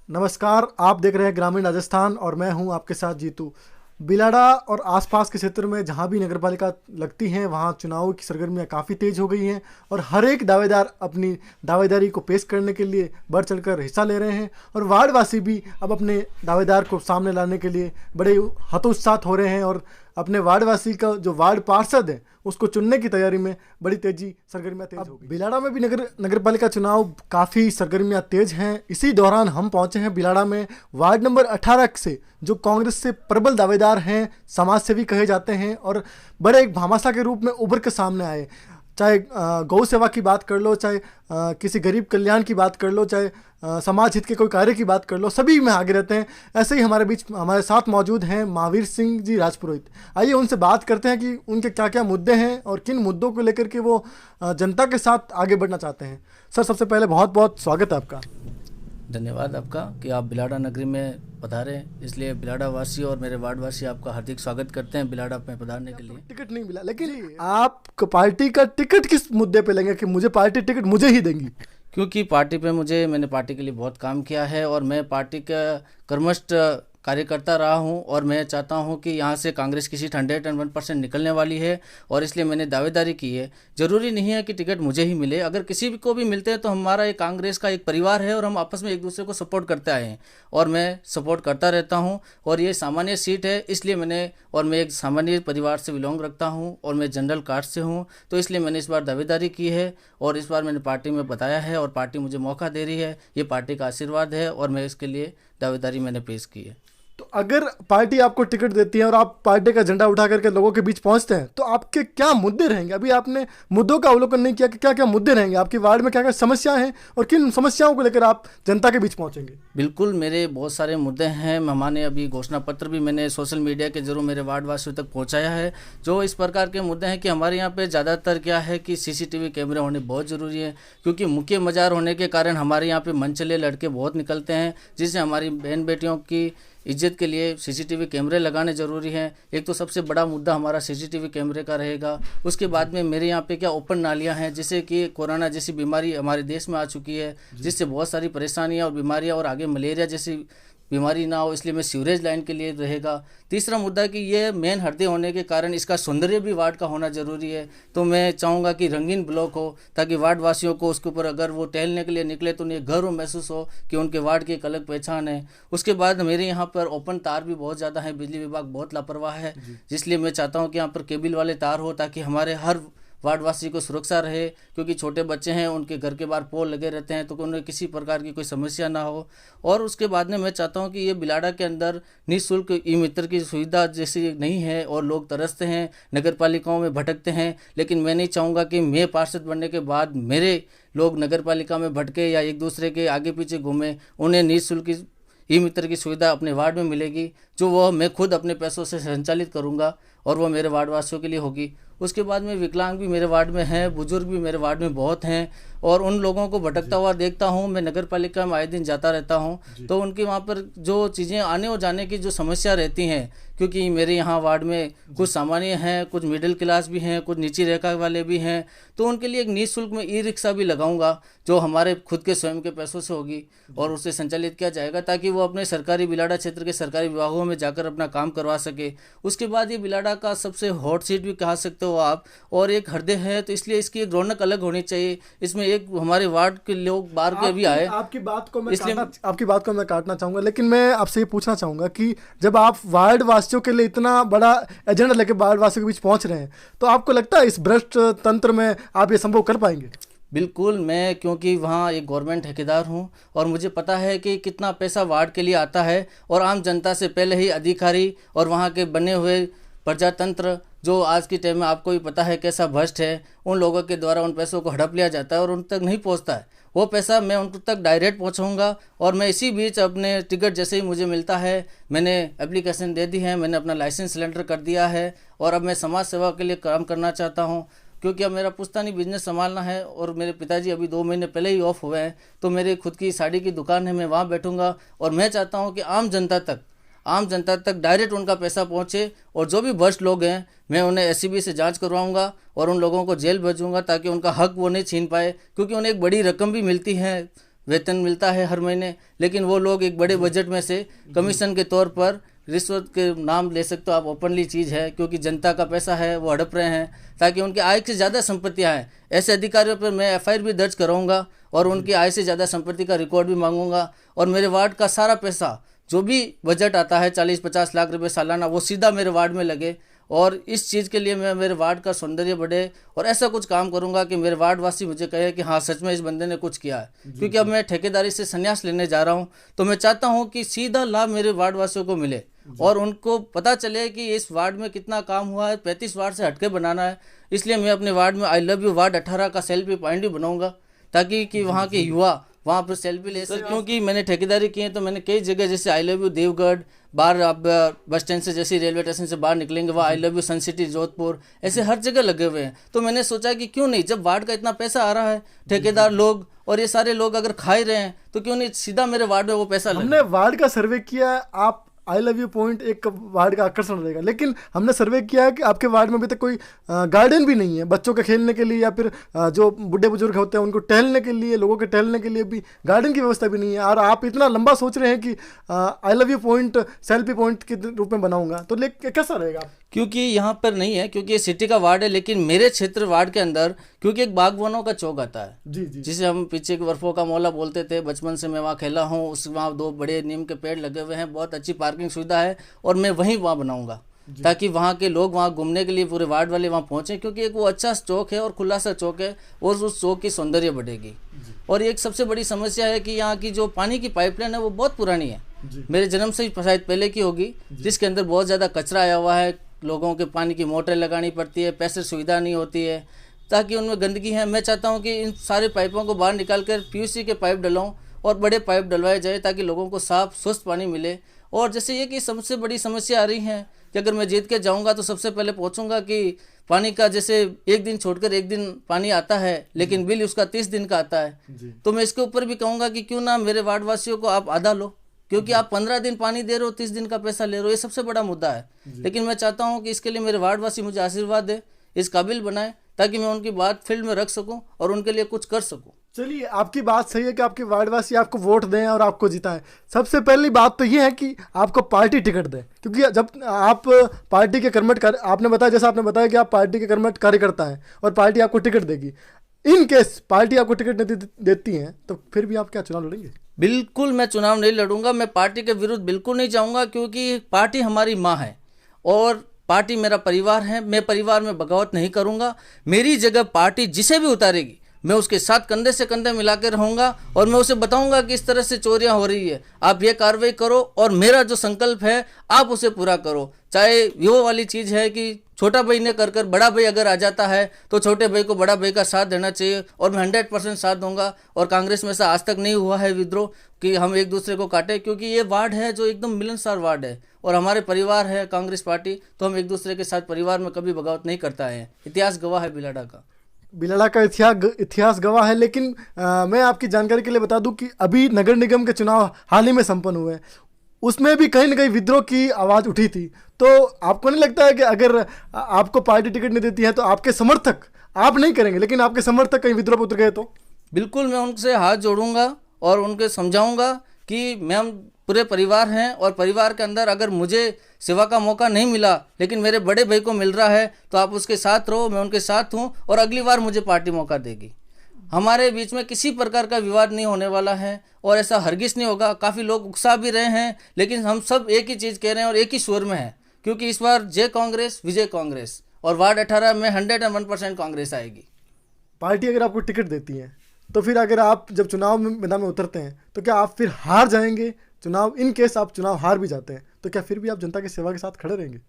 नमस्कार, आप देख रहे हैं ग्रामीण राजस्थान और मैं हूं आपके साथ जीतू। बिलाड़ा और आसपास के क्षेत्र में जहां भी नगरपालिका लगती हैं वहां चुनाव की सरगर्मियां काफ़ी तेज हो गई हैं और हर एक दावेदार अपनी दावेदारी को पेश करने के लिए बढ़ चढ़कर हिस्सा ले रहे हैं और वार्डवासी भी अब अपने दावेदार को सामने लाने के लिए बड़े हतोत्साहित हो रहे हैं और अपने वार्डवासी का जो वार्ड पार्षद है उसको चुनने की तैयारी में बड़ी तेजी सरगर्मियां तेज हो गई। बिलाड़ा में भी नगरपालिका चुनाव काफ़ी सरगर्मियां तेज हैं। इसी दौरान हम पहुंचे हैं बिलाड़ा में वार्ड नंबर 18 से, जो कांग्रेस से प्रबल दावेदार हैं, समाज सेवी कहे जाते हैं और बड़े एक भामाशाह के रूप में उभर के सामने आए। चाहे गौ सेवा की बात कर लो, चाहे किसी गरीब कल्याण की बात कर लो, चाहे समाज हित के कोई कार्य की बात कर लो, सभी में आगे रहते हैं। ऐसे ही हमारे बीच हमारे साथ मौजूद हैं महावीर सिंह जी राजपुरोहित। आइए उनसे बात करते हैं कि उनके क्या क्या मुद्दे हैं और किन मुद्दों को लेकर के वो जनता के साथ आगे बढ़ना चाहते हैं। सर, सबसे पहले बहुत बहुत स्वागत है आपका। धन्यवाद आपका कि आप बिलाड़ा नगरी में पधारे, इसलिए बिलाड़ा वासी और मेरे वार्ड वासी आपका हार्दिक स्वागत करते हैं बिलाड़ा में पधारने के लिए। टिकट नहीं मिला, लेकिन आप पार्टी का टिकट किस मुद्दे पे लेंगे कि मुझे पार्टी टिकट मुझे ही देंगी? क्योंकि मैंने पार्टी के लिए बहुत काम किया है और मैं पार्टी का कर्मठ कार्यकर्ता रहा हूं और मैं चाहता हूं कि यहां से कांग्रेस की सीट 101% निकलने वाली है और इसलिए मैंने दावेदारी की है। ज़रूरी नहीं है कि टिकट मुझे ही मिले, अगर किसी को भी मिलते हैं तो हमारा एक कांग्रेस का एक परिवार है और हम आपस में एक दूसरे को सपोर्ट करते आए हैं और मैं सपोर्ट करता रहता हूँ। और ये सामान्य सीट है, इसलिए मैं एक सामान्य परिवार से बिलोंग रखता हूँ और मैं जनरल कास्ट से हूँ, तो इसलिए मैंने इस बार दावेदारी की है और इस बार मैंने पार्टी में बताया है और पार्टी मुझे मौका दे रही है। ये पार्टी का आशीर्वाद है और मैं इसके लिए दावेदारी मैंने पेश की है। तो अगर पार्टी आपको टिकट देती है और आप पार्टी का झंडा उठा करके लोगों के बीच पहुंचते हैं तो आपके क्या मुद्दे रहेंगे? अभी आपने मुद्दों का अवलोकन नहीं किया कि क्या क्या मुद्दे रहेंगे आपके वार्ड में, क्या क्या समस्याएं हैं और किन समस्याओं को लेकर आप जनता के बीच पहुंचेंगे? बिल्कुल, मेरे बहुत सारे मुद्दे हैं। हमारे अभी घोषणा पत्र भी मैंने सोशल मीडिया के जरूर मेरे वार्ड वासियों तक पहुँचाया है। जो इस प्रकार के मुद्दे हैं कि हमारे यहाँ पर ज़्यादातर क्या है कि CCTV कैमरे होने बहुत ज़रूरी है, क्योंकि मुख्य मजार होने के कारण हमारे यहाँ पर मनचले लड़के बहुत निकलते हैं, जिससे हमारी बहन बेटियों की इज्जत के लिए CCTV कैमरे लगाने ज़रूरी हैं। एक तो सबसे बड़ा मुद्दा हमारा CCTV कैमरे का रहेगा। उसके बाद में मेरे यहाँ पे क्या ओपन नालियाँ हैं, जिससे कि कोरोना जैसी बीमारी हमारे देश में आ चुकी है, जिससे बहुत सारी परेशानियाँ और बीमारियाँ और आगे मलेरिया जैसी बीमारी ना हो, इसलिए मैं सीवरेज लाइन के लिए रहेगा। तीसरा मुद्दा कि ये मेन हृदय होने के कारण इसका सौंदर्य भी वार्ड का होना ज़रूरी है, तो मैं चाहूँगा कि रंगीन ब्लॉक हो, ताकि वार्ड वासियों को उसके ऊपर अगर वो टहलने के लिए निकले तो उन्हें गर्व महसूस हो कि उनके वार्ड की एक अलग पहचान है। उसके बाद मेरे यहाँ पर ओपन तार भी बहुत ज़्यादा है, बिजली विभाग बहुत लापरवाह है, जिसलिए मैं चाहता हूँ कि यहाँ पर केबल वाले तार हो, ताकि हमारे हर वार्डवासी को सुरक्षा रहे, क्योंकि छोटे बच्चे हैं, उनके घर के बाहर पोल लगे रहते हैं, तो उन्हें किसी प्रकार की कोई समस्या ना हो। और उसके बाद में मैं चाहता हूं कि ये बिलाड़ा के अंदर निःशुल्क ई-मित्र की सुविधा जैसी नहीं है और लोग तरसते हैं, नगर पालिकाओं में भटकते हैं, लेकिन मैं नहीं चाहूँगा कि मैं पार्षद बनने के बाद मेरे लोग नगर पालिका में भटके या एक दूसरे के आगे पीछे घूमें। उन्हें निःशुल्क ई-मित्र की सुविधा अपने वार्ड में मिलेगी, जो वह मैं खुद अपने पैसों से संचालित करूंगा और वो मेरे वार्ड वासियों के लिए होगी। उसके बाद में विकलांग भी मेरे वार्ड में हैं, बुजुर्ग भी मेरे वार्ड में बहुत हैं और उन लोगों को भटकता हुआ देखता हूं। मैं नगर पालिका में आए दिन जाता रहता हूं, तो उनके वहां पर जो चीज़ें आने और जाने की जो समस्या रहती हैं, क्योंकि मेरे यहाँ वार्ड में कुछ सामान्य हैं, कुछ मिडिल क्लास भी हैं, कुछ नीची रेखा वाले भी हैं, तो उनके लिए एक निःशुल्क में ई-रिक्शा भी लगाऊंगा, जो हमारे खुद के स्वयं के पैसों से होगी और उससे संचालित किया जाएगा, ताकि वो अपने सरकारी बिलाड़ा क्षेत्र के सरकारी विभागों में जाकर अपना काम करवा सके। उसके बाद ये बिलाड़ा का सबसे हॉट सीट भी कहा सकते हो आप, और एक हृदय है, तो इसलिए इसकी एक रौनक अलग होनी चाहिए। इसमें एक हमारे वार्ड के लोग बाहर के भी आए। आपकी बात को मैं काटना चाहूंगा, लेकिन मैं आपसे ये पूछना चाहूंगा कि जब आप वार्ड वासियों के लिए इतना बड़ा एजेंडा लेके वार्ड वासियों के बीच पहुंच रहे हैं, तो आपको लगता है इस भ्रष्ट तंत्र में आप ये संभव कर पाएंगे? बिल्कुल, मैं क्योंकि वहाँ एक गवर्नमेंट ठेकेदार हूँ और मुझे पता है कि कितना पैसा वार्ड के लिए आता है, और आम जनता से पहले ही अधिकारी और वहाँ के बने हुए प्रजातंत्र, जो आज के टाइम में आपको भी पता है कैसा भ्रष्ट है, उन लोगों के द्वारा उन पैसों को हड़प लिया जाता है और उन तक नहीं पहुँचता है। वो पैसा मैं उन तक डायरेक्ट पहुँचाऊँगा और मैं इसी बीच अपने टिकट जैसे ही मुझे मिलता है, मैंने एप्लीकेशन दे दी है, मैंने अपना लाइसेंस सिलेंडर कर दिया है और अब मैं समाज सेवा के लिए काम करना चाहता हूँ, क्योंकि अब मेरा पुश्तैनी बिजनेस संभालना है और मेरे पिताजी अभी 2 महीने पहले ही ऑफ हुए हैं, तो मेरे खुद की साड़ी की दुकान है, मैं वहाँ बैठूँगा और मैं चाहता हूँ कि आम जनता तक डायरेक्ट उनका पैसा पहुँचे, और जो भी भ्रष्ट लोग हैं मैं उन्हें SCB से जांच करवाऊंगा और उन लोगों को जेल भेजूंगा, ताकि उनका हक वो नहीं छीन पाए, क्योंकि उन्हें एक बड़ी रकम भी मिलती है वेतन मिलता है हर महीने, लेकिन वो लोग एक बड़े बजट में से कमीशन के तौर पर रिश्वत के नाम ले सकते हो आप, ओपनली चीज़ है, क्योंकि जनता का पैसा है वो हड़प रहे हैं ताकि उनकी आय से ज़्यादा संपत्तियाँ हैं। ऐसे अधिकारियों पर मैं एफआईआर भी दर्ज कराऊंगा और उनकी आय से ज़्यादा संपत्ति का रिकॉर्ड भी मांगूंगा, और मेरे वार्ड का सारा पैसा जो भी बजट आता है 40-50 लाख रुपए सालाना, वो सीधा मेरे वार्ड में लगे। और इस चीज़ के लिए मैं मेरे वार्ड का सौंदर्य बढ़े और ऐसा कुछ काम करूंगा कि मेरे वार्ड वासी मुझे कहे कि हाँ सच में इस बंदे ने कुछ किया है। क्योंकि अब मैं ठेकेदारी से संन्यास लेने जा रहा हूं, तो मैं चाहता हूं कि सीधा लाभ मेरे वार्ड वासियों को मिले और उनको पता चले कि इस वार्ड में कितना काम हुआ है। 35 वार्ड से हटके बनाना है, इसलिए मैं अपने वार्ड में आई लव यू वार्ड 18 का सेल्फी पॉइंट भी बनाऊंगा ताकि कि वहाँ के युवा वहाँ पर सेल्फी ले सर। क्योंकि मैंने ठेकेदारी की है तो मैंने कई जगह जैसे आई लव यू देवगढ़, बाहर आप बस स्टैंड से जैसे रेलवे स्टेशन से बाहर निकलेंगे वहाँ I love you sun city Jodhpur, ऐसे हर जगह लगे हुए हैं। तो मैंने सोचा कि क्यों नहीं, जब वार्ड का इतना पैसा आ रहा है, ठेकेदार लोग और ये सारे लोग अगर खा ही रहे हैं, तो क्यों नहीं सीधा मेरे वार्ड में वो पैसा लगे। हमने वार्ड का सर्वे किया, आप आई लव यू पॉइंट एक वार्ड का आकर्षण रहेगा, लेकिन हमने सर्वे किया है कि आपके वार्ड में अभी तक कोई गार्डन भी नहीं है बच्चों के खेलने के लिए, या फिर जो बूढ़े बुजुर्ग होते हैं उनको टहलने के लिए, लोगों के टहलने के लिए भी गार्डन की व्यवस्था भी नहीं है। और आप इतना लंबा सोच रहे हैं कि आई love you point selfie point के रूप में बनाऊंगा, तो कैसा रहेगा? क्योंकि यहाँ पर नहीं है, क्योंकि ये सिटी का वार्ड है, लेकिन मेरे क्षेत्र वार्ड के अंदर क्योंकि एक बागवानों का चौक आता है जी जी, जिसे हम पीछे के बर्फों का मोहल्ला बोलते थे, बचपन से मैं वहाँ खेला हूँ। उस वहाँ 2 बड़े नीम के पेड़ लगे हुए हैं, बहुत अच्छी पार्किंग सुविधा है और मैं वहीं वहाँ बनाऊंगा ताकि वहाँ के लोग वहाँ घूमने के लिए पूरे वार्ड वाले वहाँ पहुँचें, क्योंकि एक वो अच्छा चौक है और खुला सा चौक है और उस चौक की सौंदर्य बढ़ेगी। और एक सबसे बड़ी समस्या है कि यहाँ की जो पानी की पाइपलाइन है वो बहुत पुरानी है, मेरे जन्म से ही शायद पहले की होगी, जिसके अंदर बहुत ज़्यादा कचरा आया हुआ है। लोगों के पानी की मोटरें लगानी पड़ती है, पैसे सुविधा नहीं होती है ताकि उनमें गंदगी है। मैं चाहता हूं कि इन सारे पाइपों को बाहर निकाल कर पीयूसी के पाइप डलवाऊं और बड़े पाइप डलवाए जाए ताकि लोगों को साफ स्वस्थ पानी मिले। और जैसे ये कि सबसे बड़ी समस्या आ रही है कि अगर मैं जीत के जाऊंगा तो सबसे पहले पहुंचूंगा कि पानी का जैसे एक दिन छोड़कर एक दिन पानी आता है, लेकिन बिल उसका 30 दिन का आता है। तो मैं इसके ऊपर भी कहूँगा कि क्यों ना मेरे वार्ड वासियों को आप आधा लो, क्योंकि आप 15 दिन पानी दे रहे हो, 30 दिन का पैसा ले रहे हो, ये सबसे बड़ा मुद्दा है। लेकिन मैं चाहता हूं कि इसके लिए मेरे वार्डवासी मुझे आशीर्वाद दे, इस काबिल बनाए ताकि मैं उनकी बात फील्ड में रख सकूं और उनके लिए कुछ कर सकूं। चलिए, आपकी बात सही है कि आपके वार्डवासी आपको वोट दें और आपको जिताएं। सबसे पहली बात तो ये है कि आपको पार्टी टिकट दें, क्योंकि जब आप पार्टी के कर्मठ आपने बताया, जैसा आपने बताया कि आप पार्टी के कर्मठ कार्यकर्ता हैं और पार्टी आपको टिकट देगी। इन केस पार्टी आपको टिकट नहीं देती है तो फिर भी आप क्या चुनाव लड़ेंगे? बिल्कुल मैं चुनाव नहीं लड़ूंगा, मैं पार्टी के विरुद्ध बिल्कुल नहीं जाऊंगा, क्योंकि पार्टी हमारी माँ है और पार्टी मेरा परिवार है। मैं परिवार में बगावत नहीं करूंगा। मेरी जगह पार्टी जिसे भी उतारेगी मैं उसके साथ कंधे से कंधे मिला के रहूंगा और मैं उसे बताऊंगा कि इस तरह से चोरियां हो रही है, आप ये कार्रवाई करो और मेरा जो संकल्प है आप उसे पूरा करो। चाहे वो वाली चीज़ है कि छोटा भाई ने कर बड़ा भाई अगर आ जाता है तो छोटे भाई को बड़ा भाई का साथ देना चाहिए और मैं 100% साथ दूंगा। और कांग्रेस में ऐसा आज तक नहीं हुआ है विद्रोह कि हम एक दूसरे को काटें, क्योंकि ये वार्ड है जो एकदम मिलनसार वार्ड है और हमारे परिवार है कांग्रेस पार्टी, तो हम एक दूसरे के साथ परिवार में कभी बगावत नहीं करता है। इतिहास गवाह है बिलाड़ा का इतिहास गवाह है। लेकिन मैं आपकी जानकारी के लिए बता दूं कि अभी नगर निगम के चुनाव हाल ही में संपन्न हुए हैं, उसमें भी कहीं ना कहीं विद्रोह की आवाज़ उठी थी। तो आपको नहीं लगता है कि अगर आपको पार्टी टिकट नहीं देती है तो आपके समर्थक, आप नहीं करेंगे लेकिन आपके समर्थक कहीं विद्रोह पर उतर गए तो? बिल्कुल मैं उनसे हाथ जोड़ूंगा और उनको समझाऊंगा कि मैं हम पूरे परिवार हैं और परिवार के अंदर अगर मुझे सेवा का मौका नहीं मिला लेकिन मेरे बड़े भाई को मिल रहा है तो आप उसके साथ रहो, मैं उनके साथ हूं और अगली बार मुझे पार्टी मौका देगी। हमारे बीच में किसी प्रकार का विवाद नहीं होने वाला है और ऐसा हरगिज नहीं होगा। काफ़ी लोग उकसा भी रहे हैं लेकिन हम सब एक ही चीज़ कह रहे हैं और एक ही स्वर में है, क्योंकि इस बार जय कांग्रेस विजय कांग्रेस और वार्ड 18 में 101% कांग्रेस आएगी। पार्टी अगर आपको टिकट देती है तो फिर अगर आप जब चुनाव में मैदान में उतरते हैं तो क्या आप फिर हार जाएंगे चुनाव? इन केस आप चुनाव हार भी जाते हैं तो क्या फिर भी आप जनता की सेवा के साथ खड़े रहेंगे?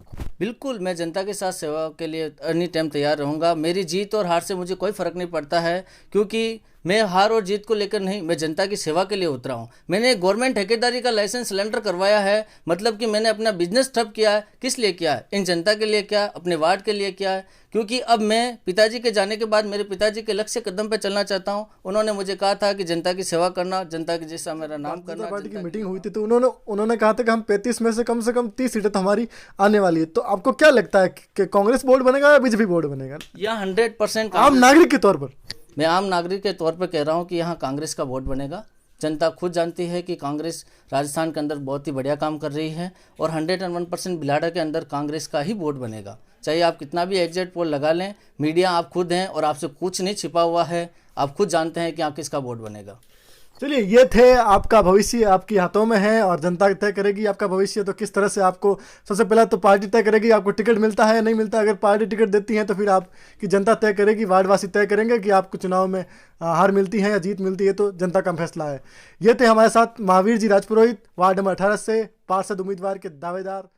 बिल्कुल मैं जनता के साथ सेवा के लिए एनी टाइम तैयार रहूँगा। मेरी जीत और हार से मुझे कोई फ़र्क नहीं पड़ता है, क्योंकि मैं हार और जीत को लेकर नहीं, मैं जनता की सेवा के लिए उतरा हूँ। मैंने गवर्नमेंट ठेकेदारी का लाइसेंस सिलेंडर करवाया है, मतलब कि मैंने अपना बिजनेस ठप किया है। किस लिए किया है? इन जनता के लिए किया, अपने वार्ड के लिए किया है, क्योंकि अब मैं पिताजी के जाने के बाद मेरे पिताजी के लक्ष्य कदम पे चलना चाहता हूँ। उन्होंने मुझे कहा था कि जनता की सेवा करना, जनता के जैसा मेरा नाम करना। पार्टी की मीटिंग हुई थी तो उन्होंने कहा था कि हम 35 में से कम 30 सीटें तो हमारी आने वाली है। तो आपको क्या लगता है कि कांग्रेस बोर्ड बनेगा या बीजेपी बोर्ड बनेगा? यहाँ 100% आम नागरिक के तौर पर, मैं आम नागरिक के तौर पर कह रहा हूँ कि यहाँ कांग्रेस का वोट बनेगा। जनता खुद जानती है कि कांग्रेस राजस्थान के अंदर बहुत ही बढ़िया काम कर रही है और 101% बिलाड़ा के अंदर कांग्रेस का ही वोट बनेगा। चाहे आप कितना भी एग्जैक्ट पोल लगा लें, मीडिया आप खुद हैं और आपसे कुछ नहीं छिपा हुआ है, आप खुद जानते हैं कि आप किसका वोट बनेगा। चलिए, ये थे आपका भविष्य आपके हाथों में है और जनता तय करेगी आपका भविष्य। तो किस तरह से आपको, सबसे पहला तो पार्टी तय करेगी आपको टिकट मिलता है नहीं मिलता। अगर पार्टी टिकट देती है तो फिर आपकी जनता तय करेगी, वार्डवासी तय करेंगे कि आपको चुनाव में हार मिलती है या जीत मिलती है, तो जनता का फैसला है। ये थे हमारे साथ महावीर जी राजपुरोहित, वार्ड नंबर 18 से पार्षद उम्मीदवार के दावेदार।